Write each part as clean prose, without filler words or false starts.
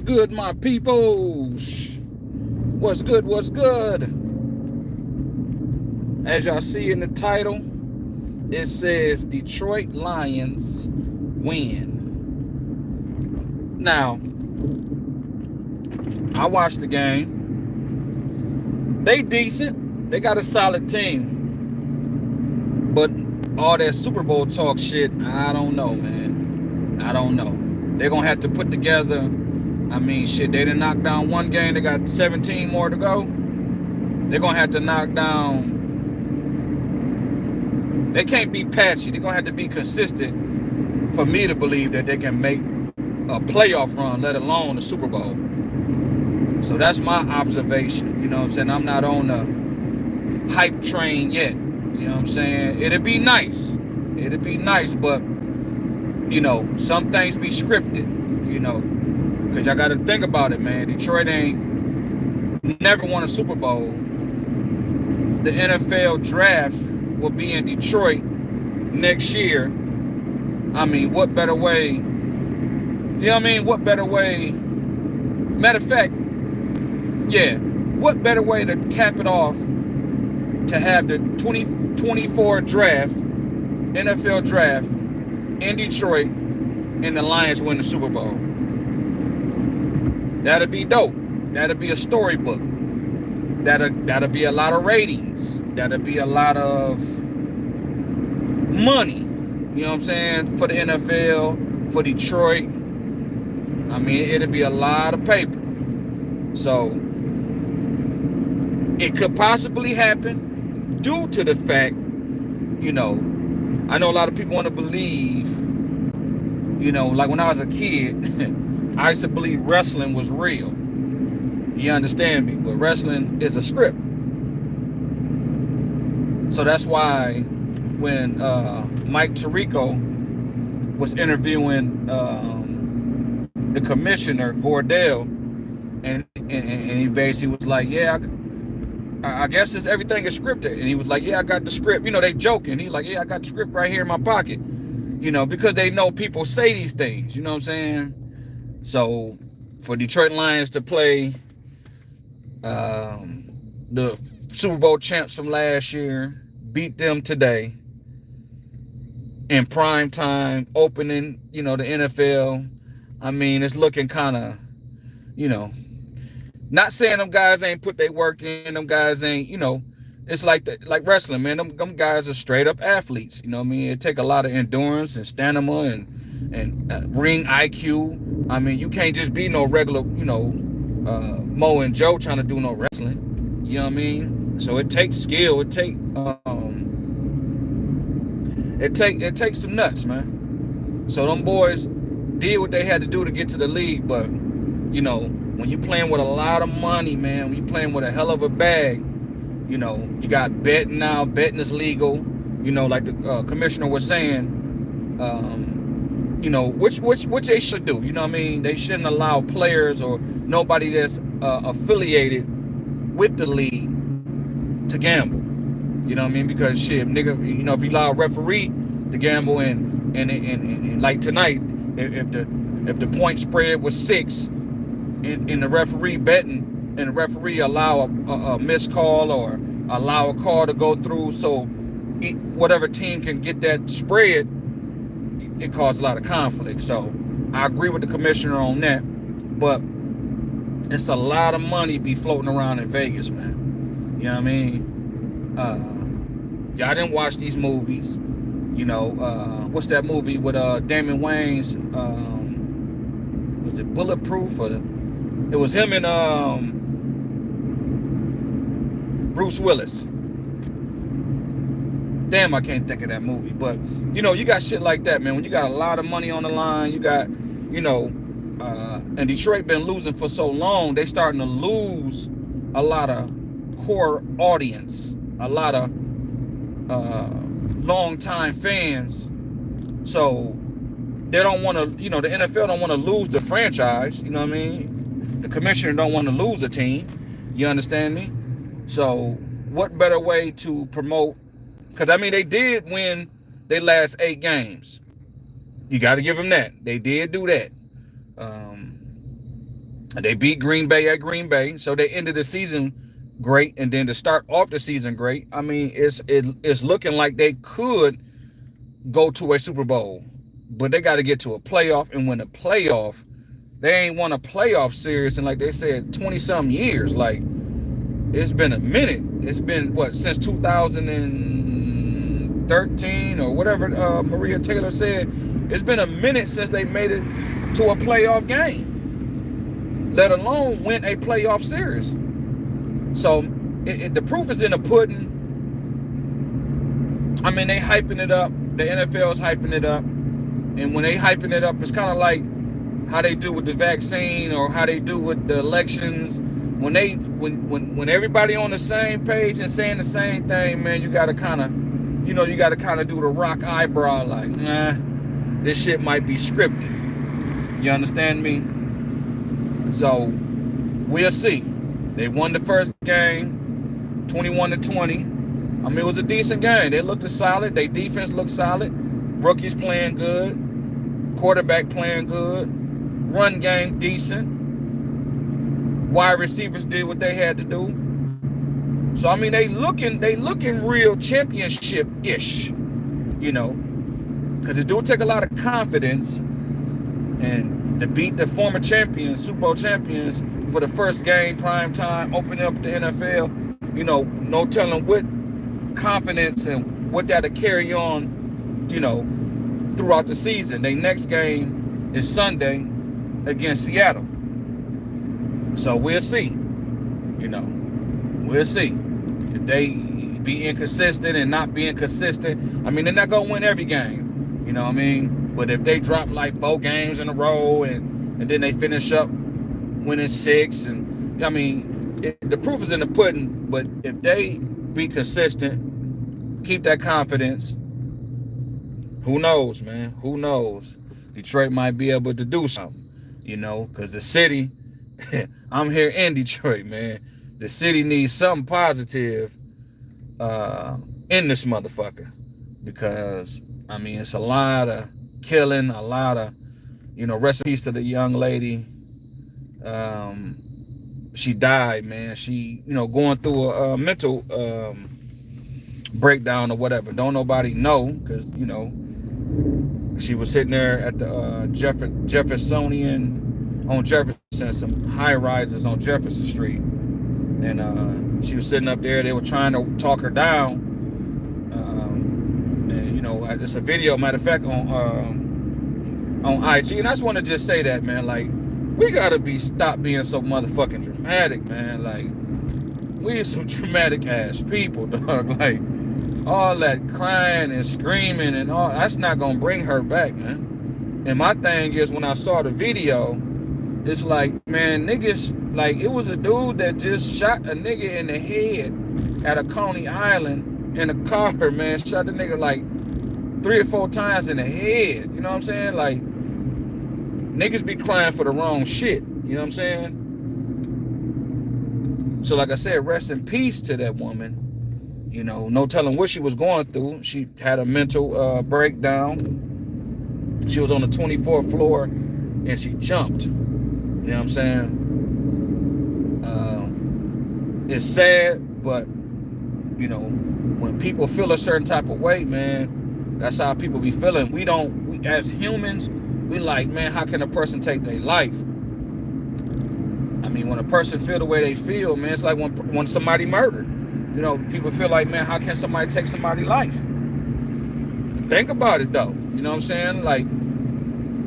good, my peoples? What's good? What's good? As y'all see in the title, it says Detroit Lions win. Now, I watched the game. They decent. They got a solid team. But all that Super Bowl talk shit, I don't know, man. I don't know. They're going to have to put together, I mean, shit, they didn't knock down one game. They got 17 more to go. They're going to have to knock down. They can't be patchy. They're going to have to be consistent for me to believe that they can make a playoff run, let alone the Super Bowl. So that's my observation. You know what I'm saying? I'm not on the hype train yet. You know what I'm saying? It'd be nice. It'd be nice, but, you know, some things be scripted, you know, because y'all got to think about it, man. Detroit ain't never won a Super Bowl. The NFL draft will be in Detroit next year. I mean, what better way? You know what I mean? What better way? Matter of fact, yeah, what better way to cap it off to have the 2024 draft, NFL draft in Detroit, and the Lions win the Super Bowl? That'd be dope. That'd be a storybook. That'll be a lot of ratings. That'll be a lot of money. You know what I'm saying? For the NFL, for Detroit. I mean, it'll be a lot of paper. So it could possibly happen due to the fact, you know, I know a lot of people want to believe, you know, like when I was a kid, I used to believe wrestling was real. You understand me? But wrestling is a script. So that's why when Mike Tirico was interviewing the commissioner, Gordell, and he basically was like, yeah, I guess everything is scripted. And he was like, yeah, I got the script. You know, they joking. He like, yeah, I got the script right here in my pocket. You know, because they know people say these things. You know what I'm saying? So for Detroit Lions to play the Super Bowl champs from last year, beat them today in prime time, opening, you know, the NFL. I mean, it's looking kind of, you know, not saying them guys ain't put their work in, them guys ain't, you know, it's like like wrestling, man. Them guys are straight up athletes. You know what I mean? It take a lot of endurance and stamina and ring IQ. I mean, you can't just be no regular, you know, Mo and Joe trying to do no wrestling. You know what I mean? So it takes skill. It takes some nuts, man. So them boys did what they had to do to get to the league, but you know, when you playing with a lot of money, man, when you playing with a hell of a bag, you know, you got betting now. Betting is legal. You know, like the commissioner was saying, you know, which they should do. You know what I mean? They shouldn't allow players or nobody that's affiliated with the league to gamble. You know what I mean? Because shit, nigga, you know, if you allow a referee to gamble and like tonight, if the point spread was 6, and the referee betting, and the referee allow a missed call or allow a call to go through, so whatever team can get that spread, it causes a lot of conflict. So I agree with the commissioner on that, but it's a lot of money be floating around in Vegas, man. You know what I mean? Y'all didn't watch these movies. You know, what's that movie with Damon Wayans? Was it Bulletproof? Or it was him and Bruce Willis. Damn, I can't think of that movie. But, you know, you got shit like that, man. When you got a lot of money on the line, you got, you know, and Detroit been losing for so long, they starting to lose a lot of core audience, a lot of long-time fans. So they don't want to, you know, the NFL don't want to lose the franchise. You know what I mean? The commissioner don't want to lose a team. You understand me? So what better way to promote? Because, I mean, they did win their last 8 games. You got to give them that. They did do that. They beat Green Bay at Green Bay, so they ended the season great, and then to start off the season great. I mean, it's looking like they could go to a Super Bowl, but they got to get to a playoff and win a playoff. They ain't won a playoff series in, like they said, 20 some years. Like, it's been a minute. It's been what, since 2013 or whatever Maria Taylor said. It's been a minute since they made it to a playoff game, let alone win a playoff series. So the proof is in the pudding. I mean, they hyping it up. The NFL is hyping it up, and when they hyping it up, it's kind of like how they do with the vaccine or how they do with the elections. When everybody on the same page and saying the same thing, man, you gotta kind of, do the rock eyebrow, like, nah, this shit might be scripted. You understand me? So we'll see. They won the first game, 21-20. I mean, it was a decent game. They looked solid. Their defense looked solid. Rookies playing good. Quarterback playing good. Run game decent. Wide receivers did what they had to do. So I mean, they looking real championship-ish, because it do take a lot of confidence, and to beat the former champions, Super Bowl champions, for the first game, prime time, opening up the NFL. No telling what confidence and what that'll carry on, throughout the season. Their next game is Sunday against Seattle. So we'll see. We'll see. If they be inconsistent and not being consistent, I mean, they're not going to win every game. You know what I mean? But if they drop like 4 games in a row and then they finish up winning 6, and I mean, the proof is in the pudding. But if they be consistent, keep that confidence, who knows, man? Who knows? Detroit might be able to do something, because the city, I'm here in Detroit, man. The city needs something positive in this motherfucker, because, I mean, it's a lot of killing, a lot of, rest in peace to the young lady. She died, man. She, going through a mental breakdown or whatever. Don't nobody know, because, she was sitting there at the Jeffersonian on Jefferson, some high rises on Jefferson Street. And she was sitting up there. They were trying to talk her down. And it's a video, matter of fact, on IG. And I just want to just say that, man, like, we gotta stop being so motherfucking dramatic, man. Like, we some dramatic ass people, dog. Like, all that crying and screaming and all, that's not gonna bring her back, man. And my thing is, when I saw the video, it's like, man, niggas, like, it was a dude that just shot a nigga in the head at a Coney Island in a car, man. Shot the nigga like 3 or 4 times in the head. You know what I'm saying? Like, niggas be crying for the wrong shit. You know what I'm saying? So like I said, rest in peace to that woman. No telling what she was going through. She had a mental breakdown. She was on the 24th floor and she jumped. You know what I'm saying? It's sad, but, when people feel a certain type of way, man, that's how people be feeling. We as humans, we like, man, how can a person take their life? I mean, when a person feel the way they feel, man, it's like when somebody murdered. People feel like, man, how can somebody take somebody's life? Think about it, though. You know what I'm saying? Like,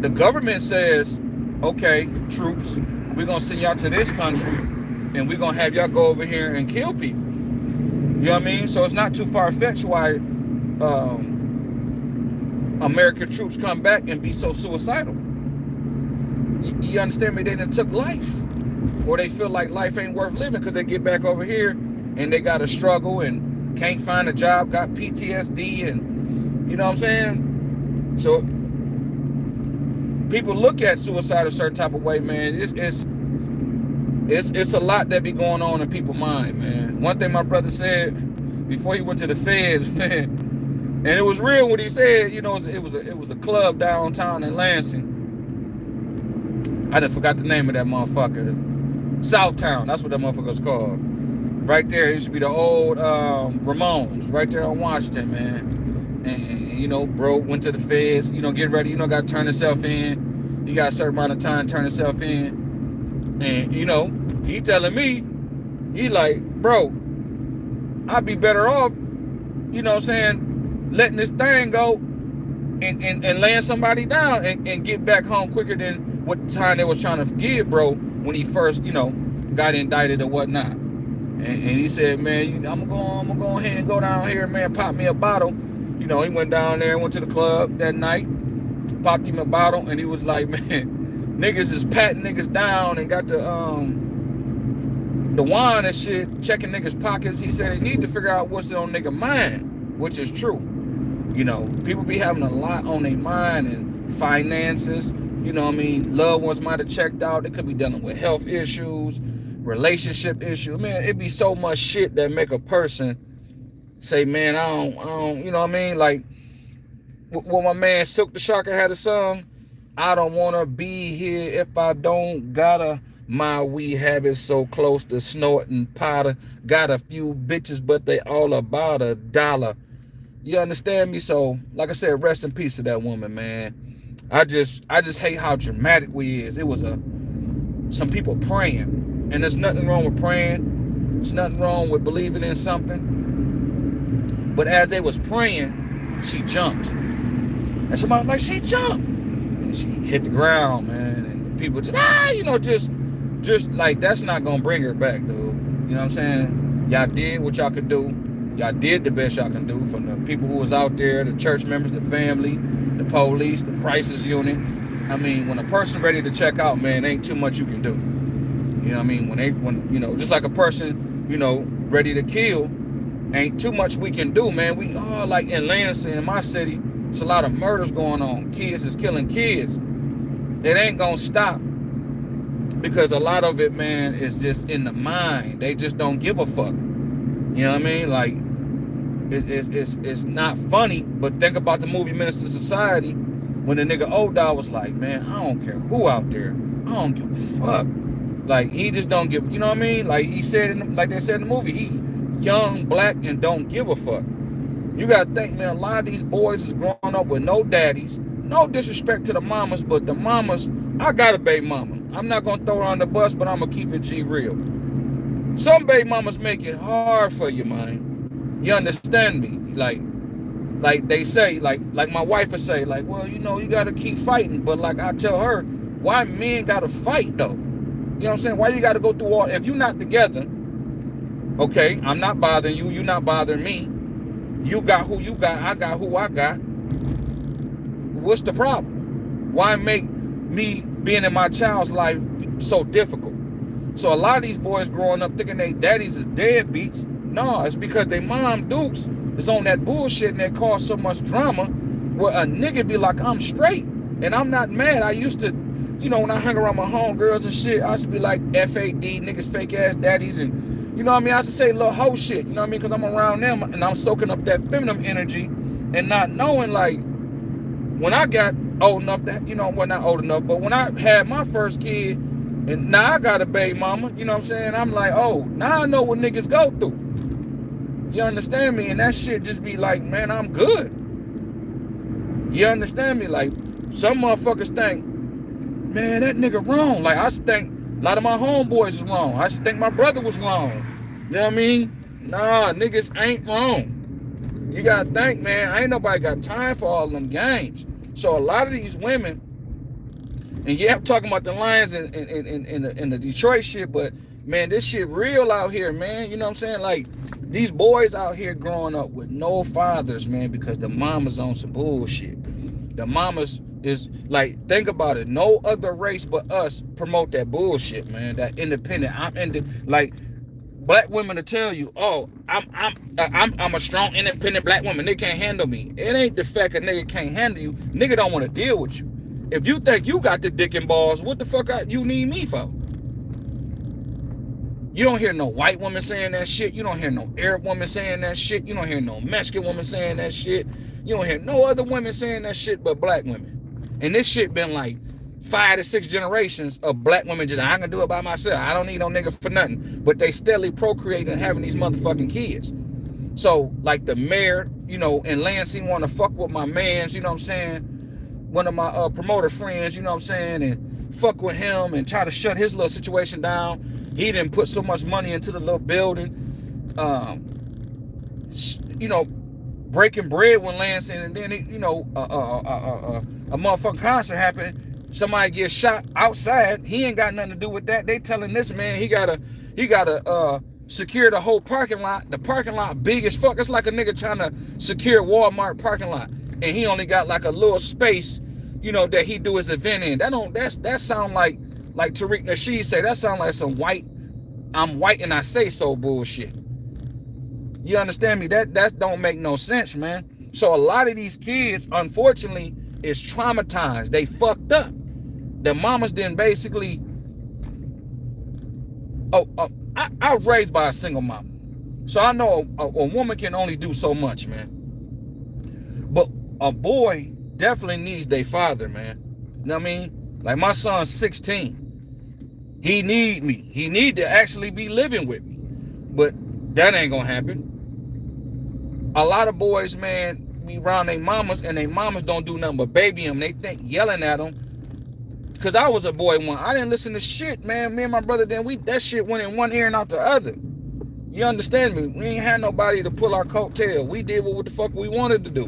the government says, okay, troops, we're going to send y'all to this country, and we're going to have y'all go over here and kill people. You know what I mean? So it's not too far-fetched why American troops come back and be so suicidal. You understand me? They done took life. Or they feel like life ain't worth living because they get back over here and they got to struggle and can't find a job, got PTSD, and, you know what I'm saying? So people look at suicide a certain type of way, man. It's a lot that be going on in people's mind, man. One thing my brother said before he went to the feds, man, and it was real what he said. It was a club downtown in Lansing, I done forgot the name of that motherfucker. Southtown, that's what that motherfucker's called. Right there, it used to be the old Ramones, right there on Washington, man. And you know, bro went to the feds, you know, get ready, you know, got to turn himself in. You got a certain amount of time to turn himself in. And, you know, he telling me, he like, bro, I'd be better off, you know what I'm saying, letting this thing go and laying somebody down and get back home quicker than what time they was trying to give, bro, when he first, you know, got indicted or whatnot. And he said, man, I'm gonna go ahead and go down here, man, pop me a bottle. You know, he went down there and went to the club that night, popped him a bottle, and he was like, man, niggas is patting niggas down and got the wine and shit, checking niggas' pockets. He said they need to figure out what's on nigga mind, which is true. You know, people be having a lot on their mind and finances. You know what I mean? Loved ones might have checked out. They could be dealing with health issues, relationship issues. Man, it be so much shit that make a person say, man, I don't, you know what I mean? Like, what my man Silk the Shocker had a song, I don't want to be here if I don't gotta. My weed habits so close to snorting powder. Got a few bitches, but they all about $1. You understand me? So, like I said, rest in peace to that woman, man. I just hate how dramatic we is. It was some people praying, and there's nothing wrong with praying. There's nothing wrong with believing in something. But as they was praying, she jumped, and somebody was like, she jumped, and she hit the ground, man. And people just you know, just like, that's not gonna bring her back, dude. You know what I'm saying? Y'all did what y'all could do. Y'all did the best y'all can do, from the people who was out there, the church members, the family, the police, the crisis unit. I mean, when a person ready to check out, man, ain't too much you can do. You know what I mean? When you know, just like a person, you know, ready to kill, ain't too much we can do, man. We all, like in Lansing, in my city, it's a lot of murders going on. Kids is killing kids. It ain't gonna stop, because a lot of it, man, is just in the mind. They just don't give a fuck. You know what I mean? Like, it's not funny, but think about the movie Minister Society, when the nigga O-Dog was like, man, I don't care who out there, I don't give a fuck. Like, he just don't give, you know what I mean? Like he said, like they said in the movie, he young, black, and don't give a fuck. You gotta think, man, a lot of these boys is growing up with no daddies. No disrespect to the mamas, but the mamas, I got a baby mama. I'm not gonna throw her on the bus, but I'm gonna keep it G real. Some baby mamas make it hard for you, man. You understand me? Like they say, like my wife would say, like, well, you know, you gotta keep fighting. But like I tell her, why men gotta fight though? You know what I'm saying? Why you gotta go through all? If you're not together, okay, I'm not bothering you. You're not bothering me. You got who you got. I got who I got. What's the problem? Why make me being in my child's life so difficult? So a lot of these boys growing up thinking they daddies is deadbeats. No, it's because they mom dukes is on that bullshit, and that cause so much drama, where a nigga be like, I'm straight and I'm not mad. I used to, you know, when I hung around my homegirls and shit, I used to be like FAD, niggas fake ass daddies, and you know what I mean? I used to say little hoe shit, you know what I mean? Because I'm around them and I'm soaking up that feminine energy and not knowing, like, when I got old enough to, you know, well, not old enough, but when I had my first kid, and now I got a baby mama, you know what I'm saying? I'm like, oh, now I know what niggas go through. You understand me? And that shit just be like, man, I'm good. You understand me? Like, some motherfuckers think, man, that nigga wrong. Like, I just think a lot of my homeboys is wrong. I just think my brother was wrong. You know what I mean? Nah, niggas ain't wrong. You gotta think, man, ain't nobody got time for all them games. So a lot of these women, and yeah, I'm talking about the Lions and the Detroit shit, but man, this shit real out here, man. You know what I'm saying? Like, these boys out here growing up with no fathers, man, because the mama's on some bullshit. The mamas is like, think about it. No other race but us promote that bullshit, man. That independent. Like, black women to tell you, oh, I'm a strong, independent black woman. They can't handle me. It ain't the fact a nigga can't handle you. Nigga don't want to deal with you. If you think you got the dick and balls, what the fuck you need me for? You don't hear no white woman saying that shit. You don't hear no Arab woman saying that shit. You don't hear no Mexican woman saying that shit. You don't hear no other women saying that shit but black women. And this shit been like 5 to 6 generations of black women just, I can do it by myself. I don't need no nigga for nothing. But they steadily procreating and having these motherfucking kids. So, like the mayor, you know, in Lansing want to fuck with my mans, you know what I'm saying? One of my promoter friends, you know what I'm saying? And fuck with him and try to shut his little situation down. He didn't put so much money into the little building. You know, breaking bread with Lansing, and then, you know, a motherfucking concert happened. Somebody gets shot outside. He ain't got nothing to do with that. They telling this man he gotta secure the whole parking lot. The parking lot big as fuck. It's like a nigga trying to secure Walmart parking lot, and he only got like a little space, you know, that he do his event in. That sound like Tariq Nasheed say. That sound like some white, I'm white and I say so bullshit. You understand me? That don't make no sense, man. So a lot of these kids, unfortunately, is traumatized. They fucked up. The mamas didn't basically. I was raised by a single mom, so I know a woman can only do so much, man. But a boy definitely needs their father, man. You know what I mean? Like my son's 16. He need me. He need to actually be living with me. But that ain't gonna happen. A lot of boys, man, be around their mamas, and their mamas don't do nothing but baby them. They think yelling at them. Cause I was a boy once. I didn't listen to shit, man. Me and my brother, then that shit went in one ear and out the other. You understand me? We ain't had nobody to pull our coattail. We did what the fuck we wanted to do.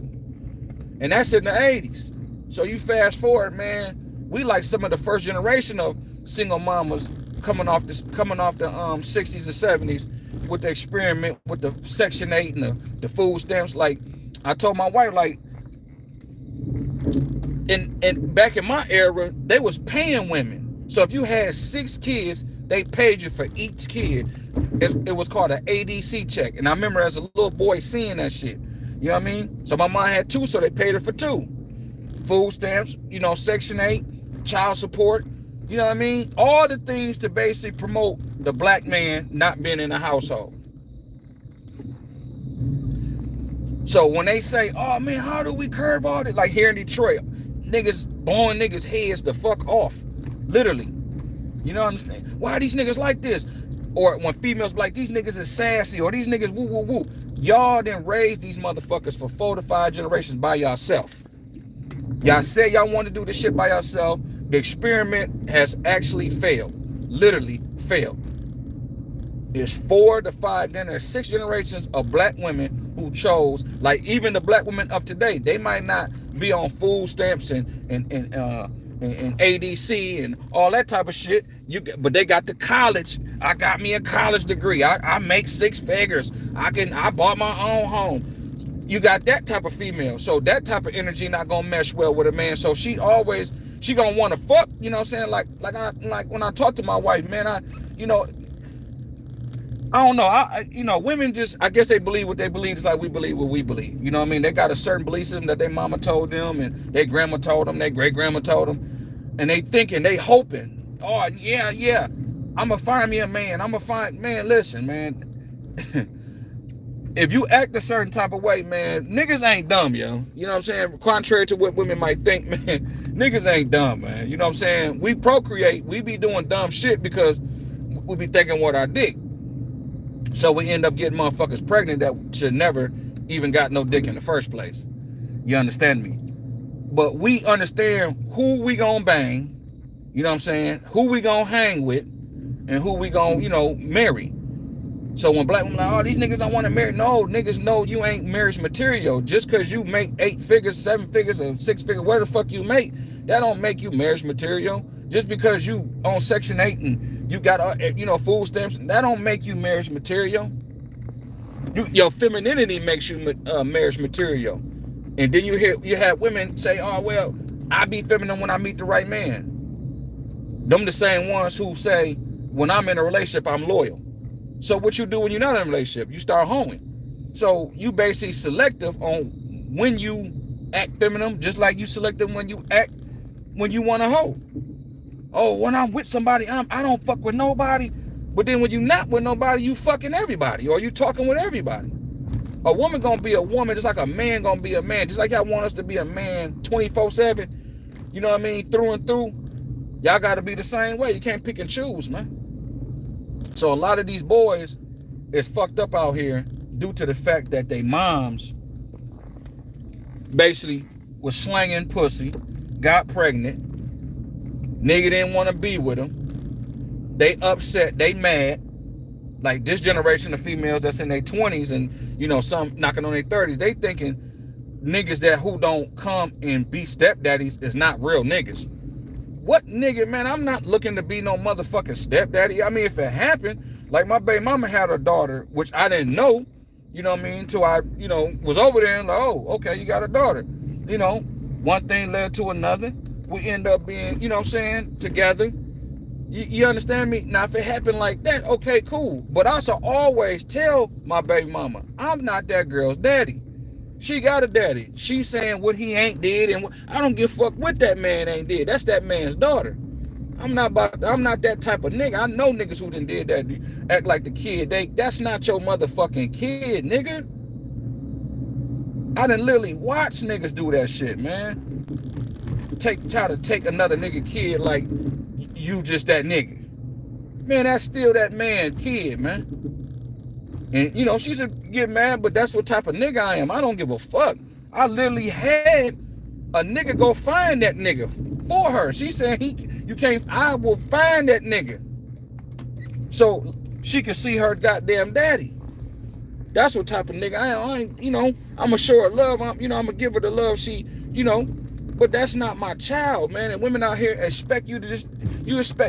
And that's in the 80s. So you fast forward, man, we like some of the first generation of single mamas coming off the 60s and 70s with the experiment with the Section 8 and the food stamps. Like, I told my wife, like, and back in my era, they was paying women. So if you had 6 kids, they paid you for each kid. It was called an ADC check. And I remember as a little boy seeing that shit. You know what I mean? So my mom had 2, so they paid her for 2. Food stamps, you know, Section 8, child support, you know what I mean? All the things to basically promote the black man not being in the household. So when they say, oh man, how do we curve all this? Like here in Detroit, niggas blowing niggas' heads the fuck off. Literally. You know what I'm saying? Why are these niggas like this? Or when females be like, these niggas is sassy, or these niggas woo woo woo. Y'all done raised these motherfuckers for 4 to 5 generations by yourself. Y'all said y'all want to do this shit by yourself. The experiment has actually failed. Literally failed. There's 4 to 5, then there's 6 generations of black women who chose, like even the black women of today, they might not be on food stamps and ADC and all that type of shit. But they got the college. I got me a college degree. I make 6 figures. I bought my own home. You got that type of female. So that type of energy not gonna mesh well with a man. So she gonna want to fuck, you know what I'm saying? Like when I talk to my wife, man, I don't know. Women just, I guess they believe what they believe. It's like we believe what we believe. You know what I mean? They got a certain belief system that their mama told them and their grandma told them, their great grandma told them. And they thinking, they hoping, oh yeah, I'ma find me a man. Man, listen, man. If you act a certain type of way, man, niggas ain't dumb, yo. You know what I'm saying? Contrary to what women might think, man, niggas ain't dumb, man. You know what I'm saying? We procreate, we be doing dumb shit because we be thinking what our dick. So we end up getting motherfuckers pregnant that should never even got no dick in the first place. You understand me? But we understand who we gonna bang, you know what I'm saying? Who we gonna hang with, and who we gonna, marry. So when black women like, oh, these niggas don't want to marry. No, niggas know you ain't marriage material. Just because you make 8 figures, 7 figures, or 6 figures, where the fuck you make, that don't make you marriage material. Just because you on Section 8 and you got, food stamps, that don't make you marriage material. Your femininity makes you marriage material. And then you have women say, oh, well, I be feminine when I meet the right man. Them the same ones who say, when I'm in a relationship, I'm loyal. So what you do when you're not in a relationship, you start hoeing. So you basically selective on when you act feminine, just like you selective when you want to hoe. Oh, when I'm with somebody, I don't fuck with nobody. But then when you not with nobody, you fucking everybody, or you talking with everybody. A woman gonna be a woman just like a man gonna be a man. Just like y'all want us to be a man 24/7, you know what I mean, through and through. Y'all got to be the same way. You can't pick and choose, man. So a lot of these boys is fucked up out here due to the fact that they moms basically was slanging pussy, got pregnant, nigga didn't want to be with them. They upset, they mad. Like this generation of females that's in their 20s and, you know, some knocking on their 30s, they thinking niggas that who don't come and be stepdaddies is not real niggas. What nigga, man? I'm not looking to be no motherfucking stepdaddy. I mean, if it happened, like my baby mama had a daughter, which I didn't know, you know what I mean, until I, you know, was over there and like, oh, okay, you got a daughter. You know, one thing led to another. We end up being, you know what I'm saying, together. You understand me? Now, if it happened like that, okay, cool. But I also always tell my baby mama, I'm not that girl's daddy. She got a daddy. She's saying what he ain't did, and I don't give a fuck what that man ain't did. That's that man's daughter. I'm not that type of nigga. I know niggas who done did that, act like the kid. That's not your motherfucking kid, nigga. I done literally watched niggas do that shit, man. Try to take another nigga kid like you just that nigga. Man, that's still that man kid, man. And, you know, she should get mad, but that's what type of nigga I am. I don't give a fuck. I literally had a nigga go find that nigga for her. She said, you can't, I will find that nigga. So she can see her goddamn daddy. That's what type of nigga I am. I ain't, you know, I'm going to show her love. I'm going to give her the love she, you know, but that's not my child, man. And women out here expect you to just,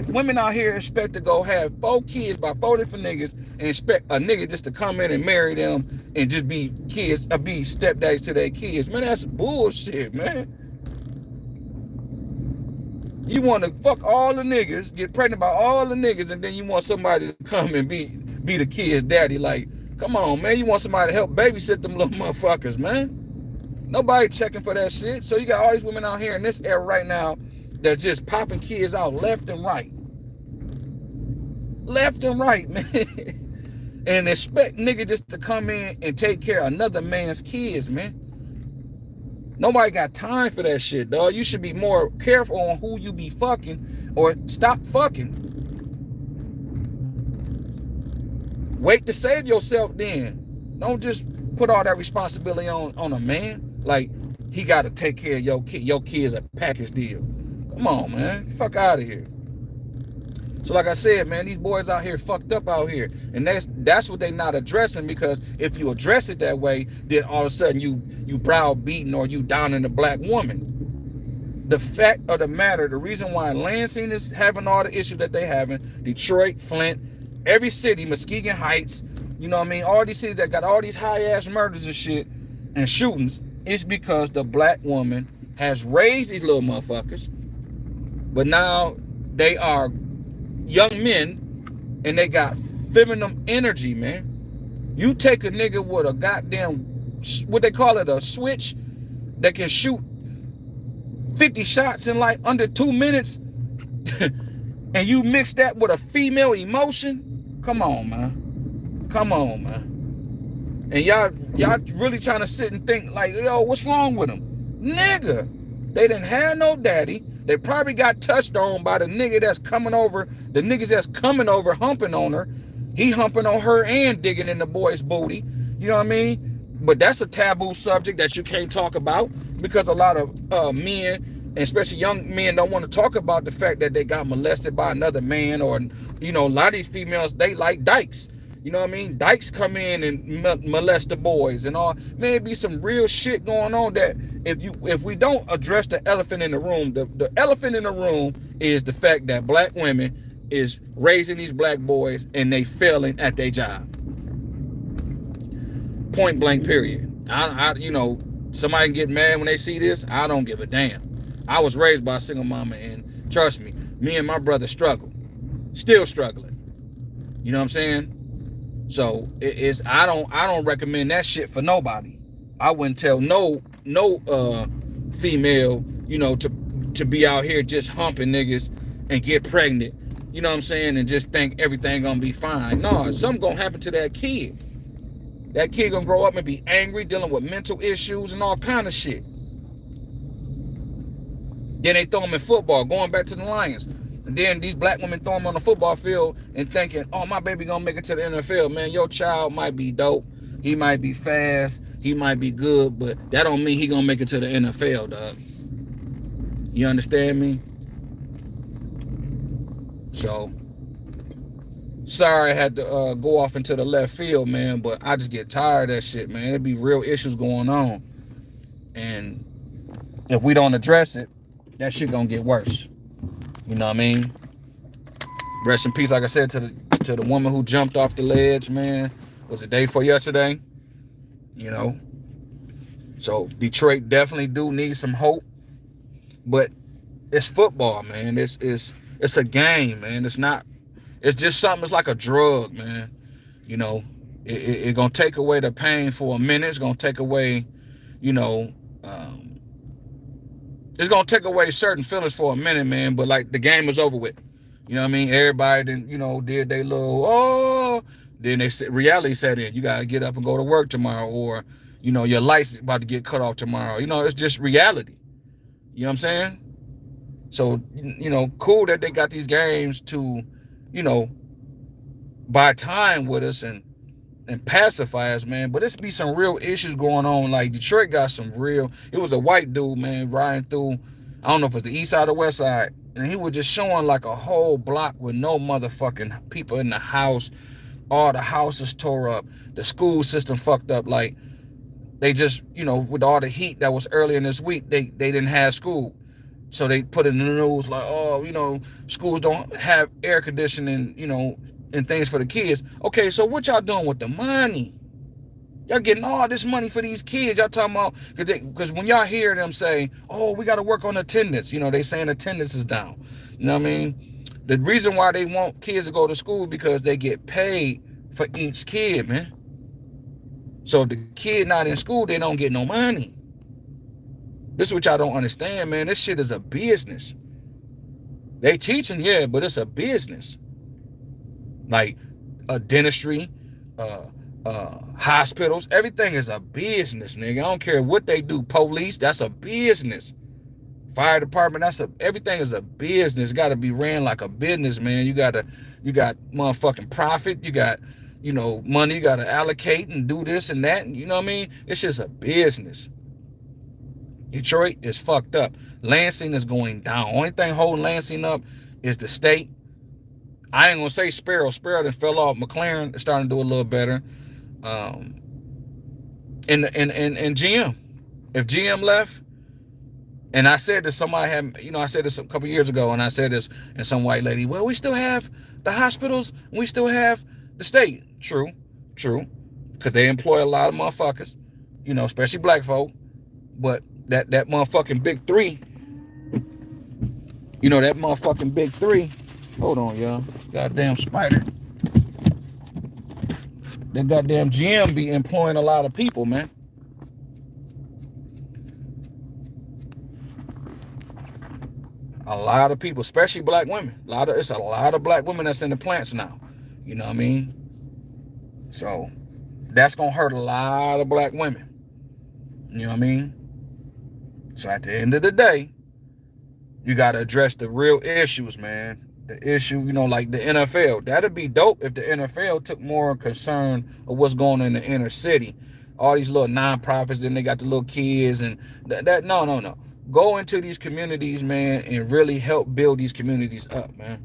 women out here expect to go have 4 kids by 4 different niggas and expect a nigga just to come in and marry them and just be kids, or be stepdads to their kids. Man, that's bullshit, man. You want to fuck all the niggas, get pregnant by all the niggas, and then you want somebody to come and be the kid's daddy. Like, come on, man. You want somebody to help babysit them little motherfuckers, man. Nobody checking for that shit. So you got all these women out here in this era right now that's just popping kids out left and right. Left and right, man. And expect nigga just to come in and take care of another man's kids, man. Nobody got time for that shit, dog. You should be more careful on who you be fucking or stop fucking. Wait to save yourself then. Don't just put all that responsibility on a man. Like, he got to take care of your kid. Your kid's a package deal. Come on, man. Fuck out of here. So like I said, man, these boys out here fucked up out here. And that's what they not addressing, because if you address it that way, then all of a sudden you browbeating or you down in a black woman. The fact of the matter, the reason why Lansing is having all the issues that they having, Detroit, Flint, every city, Muskegon Heights, you know what I mean, all these cities that got all these high-ass murders and shit and shootings, is because the black woman has raised these little motherfuckers, but now they are young men and they got feminine energy, man. You take a nigga with a goddamn, what they call it, a switch that can shoot 50 shots in like under 2 minutes and you mix that with a female emotion. Come on, man. Come on, man. And y'all really trying to sit and think like, yo, what's wrong with them? Nigga, they didn't have no daddy. They probably got touched on by the nigga that's coming over, the niggas that's coming over humping on her. He humping on her and digging in the boy's booty. You know what I mean? But that's a taboo subject that you can't talk about, because a lot of men, and especially young men, don't want to talk about the fact that they got molested by another man. Or, you know, a lot of these females, they like dykes. You know what I mean? Dykes come in and molest the boys and all. Maybe some real shit going on that if we don't address the elephant in the room, the elephant in the room is the fact that black women is raising these black boys and they failing at their job. Point blank, period. I you know, somebody can get mad when they see this. I don't give a damn. I was raised by a single mama, and trust me, me and my brother struggle. Still struggling. You know what I'm saying? So I don't recommend that shit for nobody. I wouldn't tell no female, you know, to be out here just humping niggas and get pregnant, you know what I'm saying, and just think everything gonna be fine. No, something gonna happen to that kid. That kid gonna grow up and be angry, dealing with mental issues and all kind of shit. Then they throw him in football, going back to the Lions. And then these black women throw them on the football field and thinking, oh, my baby gonna make it to the NFL. Man, your child might be dope. He might be fast. He might be good, but that don't mean he gonna make it to the NFL, dog. You understand me? So, sorry I had to go off into the left field, man, but I just get tired of that shit, man. There be real issues going on. And if we don't address it, that shit gonna get worse. You know what I mean? Rest in peace, like I said, to the woman who jumped off the ledge, man. Was it day before yesterday? You know? So Detroit definitely do need some hope. But it's football, man. It's a game, man. It's just something, it's like a drug, man. You know, it gonna take away the pain for a minute. It's gonna take away, you know, it's gonna take away certain feelings for a minute, man. But like the game is over with. You know what I mean? Everybody then, you know, did they little then reality set in. You gotta get up and go to work tomorrow, or you know, your lights about to get cut off tomorrow. You know, it's just reality. You know what I'm saying? So, you know, cool that they got these games to, you know, buy time with us and pacify us, man. But there's be some real issues going on. Like Detroit got some real. It was a white dude, man, riding through. I don't know if it's the east side or west side, and he was just showing like a whole block with no motherfucking people in the house. All the houses tore up. The school system fucked up. Like they just, you know, with all the heat that was earlier in this week, they didn't have school. So they put it in the news like, oh, you know, schools don't have air conditioning, you know, and things for the kids. Okay, so what y'all doing with the money? Y'all getting all this money for these kids. Y'all talking about, because when y'all hear them say, oh, we got to work on attendance, you know, they saying attendance is down. You know what I mean? The reason why they want kids to go to school because they get paid for each kid, man. So if the kid not in school, they don't get no money. This is what y'all don't understand, man. This shit is a business. They teaching, yeah, but it's a business. Like dentistry, hospitals, everything is a business, nigga. I don't care what they do. Police, that's a business. Fire department, everything is a business. It got to be ran like a business, man. You got motherfucking profit. You got, you know, money you got to allocate and do this and that. And you know what I mean? It's just a business. Detroit is fucked up. Lansing is going down. Only thing holding Lansing up is the state. I ain't gonna say Sparrow. Sparrow that fell off. McLaren is starting to do a little better. And GM. If GM left, and I said this, somebody had, you know, I said this a couple years ago, and I said this, and some white lady, well, we still have the hospitals, and we still have the state. True, because they employ a lot of motherfuckers, you know, especially black folk. But that motherfucking big three, you know, that motherfucking big three. Hold on, y'all. Goddamn spider. That goddamn GM be employing a lot of people, man. A lot of people, especially black women. It's a lot of black women that's in the plants now. You know what I mean? So that's gonna hurt a lot of black women. You know what I mean? So at the end of the day, you got to address the real issues, man. The issue, you know, like the NFL. That'd be dope if the NFL took more concern of what's going on in the inner city. All these little nonprofits, then they got the little kids and that. No. Go into these communities, man, and really help build these communities up, man.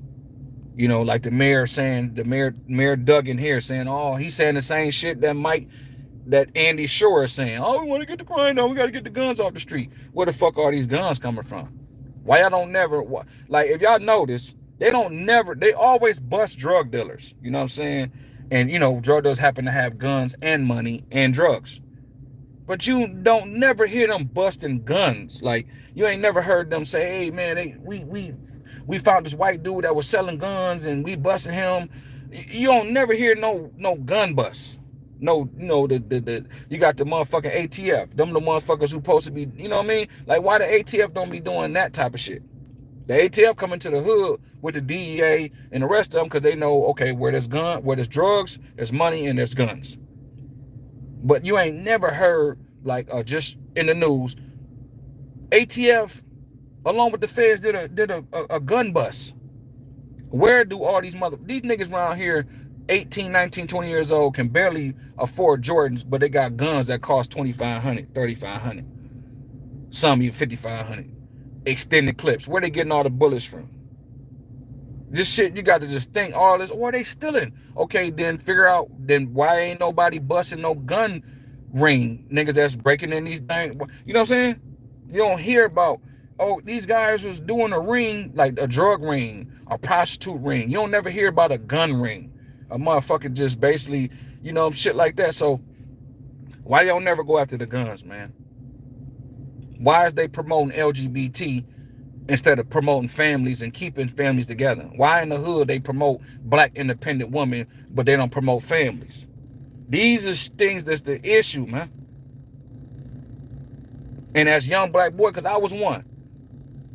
You know, like the mayor saying, Mayor Duggan here saying, oh, he's saying the same shit that Andy Shore is saying. Oh, we want to get the crime down. We got to get the guns off the street. Where the fuck are these guns coming from? Why y'all don't never, like, if y'all notice, they always bust drug dealers. You know what I'm saying? And, you know, drug dealers happen to have guns and money and drugs. But you don't never hear them busting guns. Like, you ain't never heard them say, hey, man, we found this white dude that was selling guns and we busted him. You don't never hear no gun bust. No, you know, you got the motherfucking ATF. Them the motherfuckers who supposed to be, you know what I mean? Like, why the ATF don't be doing that type of shit? The ATF come into the hood with the DEA and the rest of them because they know, okay, where there's drugs, there's money, and there's guns. But you ain't never heard, like, just in the news, ATF, along with the feds, did a gun bust. Where do all these niggas around here 18, 19, 20 years old can barely afford Jordans, but they got guns that cost 2,500, 3,500, some even 5,500, extended clips. Where they getting all the bullets from? This shit, you got to just think all this, or they stealing. Okay, then figure out, then why ain't nobody busting no gun ring niggas that's breaking in these banks? You know what I'm saying? You don't hear about, oh, these guys was doing a ring, like a drug ring, a prostitute ring. You don't never hear about a gun ring. A motherfucker just basically, you know, shit like that. So why y'all never go after the guns, man? Why is they promoting LGBT instead of promoting families and keeping families together? Why in the hood they promote black independent women, but they don't promote families? These are things that's the issue, man. And as young black boy, because I was one,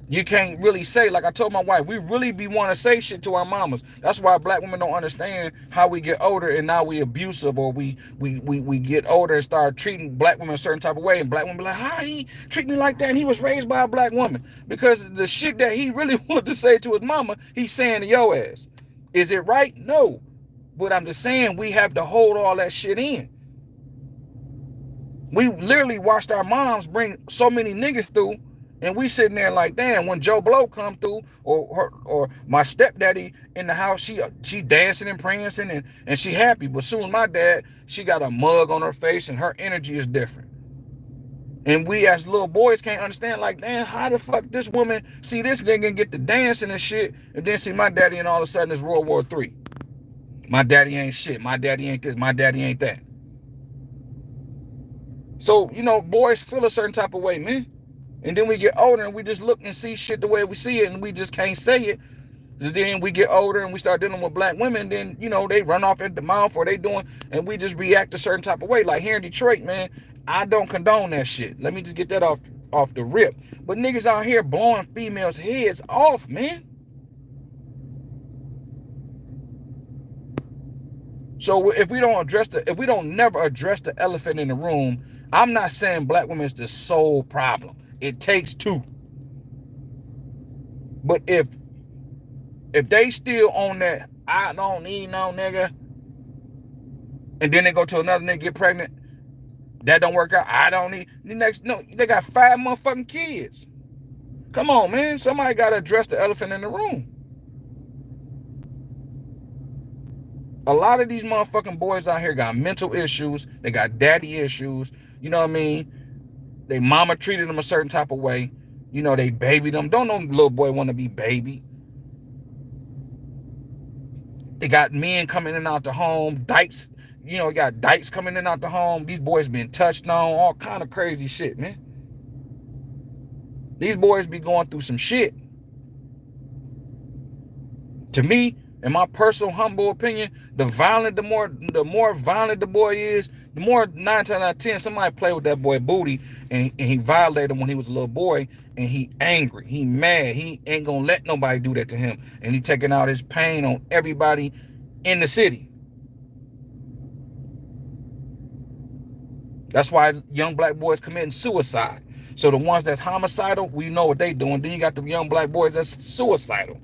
you can't really say, like I told my wife, we really be want to say shit to our mamas. That's why black women don't understand how we get older and now we abusive, or we get older and start treating black women a certain type of way, and black women be like, how he treat me like that, and he was raised by a black woman? Because the shit that he really wanted to say to his mama, he's saying to your ass. Is it right? No. But I'm just saying, we have to hold all that shit in. We literally watched our moms bring so many niggas through, and we sitting there like, damn, when Joe Blow come through, or my stepdaddy in the house, she dancing and prancing and she happy. But soon as my dad, she got a mug on her face and her energy is different. And we as little boys can't understand, like, damn, how the fuck this woman see this nigga and get to dancing and shit, and then see my daddy and all of a sudden it's World War III. My daddy ain't shit. My daddy ain't this. My daddy ain't that. So, you know, boys feel a certain type of way, man. And then we get older and we just look and see shit the way we see it, and we just can't say it. And then we get older and we start dealing with black women, then, you know, they run off at the mouth, or they doing, and we just react a certain type of way. Like here in Detroit, man, I don't condone that shit. Let me just get that off the rip. But niggas out here blowing females' heads off, man. So if we don't never address the elephant in the room, I'm not saying black women is the sole problem. It takes two. But if they still on that, I don't need no nigga, and then they go to another nigga, get pregnant, that don't work out, I don't need the next. No, they got 5 motherfucking kids. Come on, man. Somebody got to address the elephant in the room. A lot of these motherfucking boys out here got mental issues. They got daddy issues. You know what I mean? They mama treated them a certain type of way. You know, they babied them. Don't no little boy want to be baby. They got men coming in and out the home. Dykes, you know, got dykes coming in and out the home. These boys been touched on. All kind of crazy shit, man. These boys be going through some shit. To me, in my personal humble opinion, the more violent the boy is, the more 9 times out of 10 somebody play with that boy booty and he violated him when he was a little boy, and he angry, he mad, he ain't gonna let nobody do that to him, and he taking out his pain on everybody in the city. That's why young black boys committing suicide. So the ones that's homicidal, we know what they doing. Then you got the young black boys that's suicidal.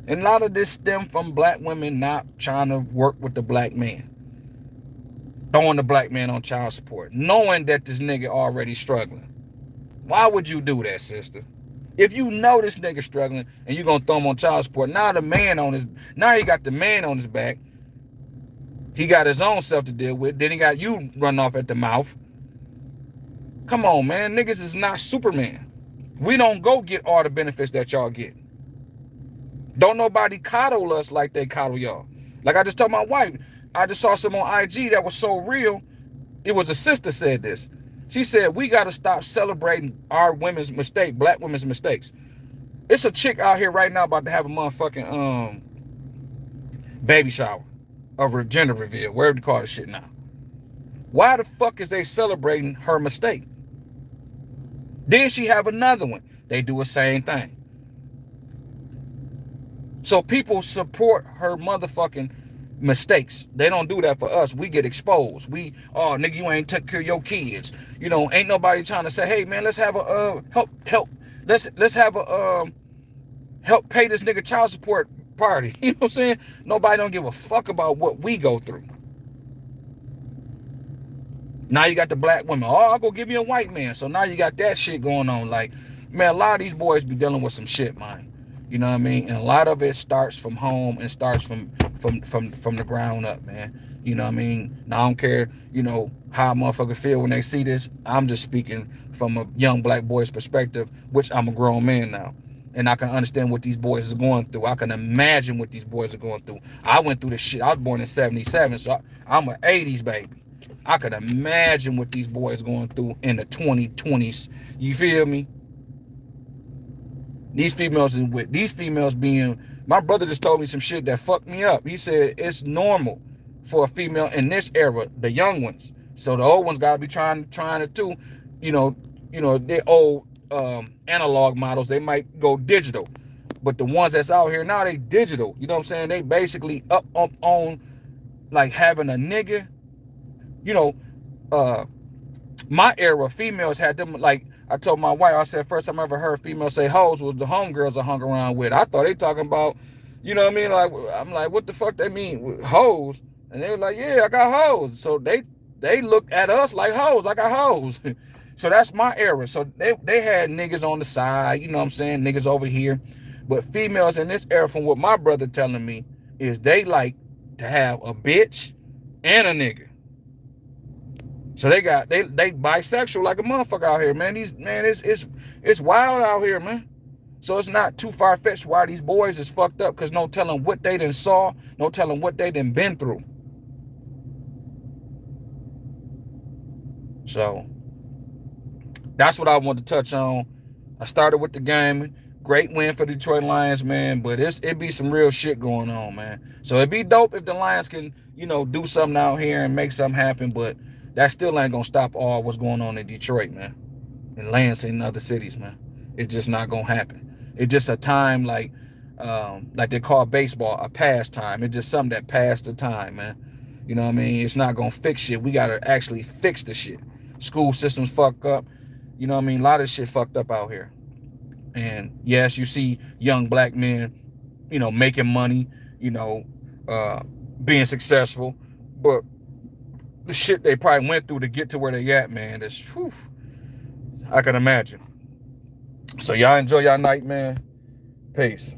And a lot of this stem from black women not trying to work with the black man. Throwing the black man on child support. Knowing that this nigga already struggling. Why would you do that, sister? If you know this nigga struggling and you're going to throw him on child support, now he got the man on his back. He got his own self to deal with. Then he got you running off at the mouth. Come on, man. Niggas is not Superman. We don't go get all the benefits that y'all get. Don't nobody coddle us like they coddle y'all. Like I just told my wife, I just saw some on IG that was so real. It was a sister said this. She said, we got to stop celebrating our women's mistake, black women's mistakes. It's a chick out here right now about to have a motherfucking baby shower. A gender reveal, whatever you call this shit now. Why the fuck is they celebrating her mistake? Then she have another one. They do the same thing. So people support her motherfucking mistakes. They don't do that for us. We get exposed. Oh nigga, you ain't took care of your kids. You know, ain't nobody trying to say, hey man, let's have a help. Let's have a help pay this nigga child support party. You know what I'm saying? Nobody don't give a fuck about what we go through. Now you got the black women. Oh, I'll go give you a white man. So now you got that shit going on. Like, man, a lot of these boys be dealing with some shit, man. You know what I mean? And a lot of it starts from home and starts from the ground up, man. You know what I mean? Now I don't care, you know, how a motherfucker feel when they see this. I'm just speaking from a young black boy's perspective, which I'm a grown man now. And I can understand what these boys are going through. I can imagine what these boys are going through. I went through this shit. I was born in 77, so I'm an 80s baby. I could imagine what these boys going through in the 2020s. You feel me? These females being, my brother just told me some shit that fucked me up. He said it's normal for a female in this era, the young ones. So the old ones gotta be trying to too, you know, they old analog models, they might go digital. But the ones that's out here now, they digital. You know what I'm saying? They basically up on like having a nigga. You know, my era, females had them, like I told my wife, I said, first time I ever heard females say hoes was the homegirls I hung around with. I thought they talking about, you know what I mean? Like, I'm like, what the fuck they mean? Hoes? And they were like, yeah, I got hoes. So they look at us like hoes. I got hoes. So that's my era. So they had niggas on the side, you know what I'm saying? Niggas over here. But females in this era, from what my brother telling me, is they like to have a bitch and a nigga. So they bisexual like a motherfucker out here, man. It's wild out here, man. So it's not too far-fetched why these boys is fucked up, because no telling what they done saw, no telling what they done been through. So that's what I want to touch on. I started with the game. Great win for the Detroit Lions, man. But it be some real shit going on, man. So it'd be dope if the Lions can, you know, do something out here and make something happen. But that still ain't gonna stop all what's going on in Detroit, man. And Lansing and other cities, man. It's just not gonna happen. It's just a time like they call baseball a pastime. It's just something that passed the time, man. You know what I mean? It's not gonna fix shit. We gotta actually fix the shit. School systems fucked up. You know what I mean? A lot of shit fucked up out here. And yes, you see young black men, you know, making money, you know, being successful, but the shit they probably went through to get to where they at, man, that's, whew, I can imagine. So y'all enjoy y'all night, man. Peace.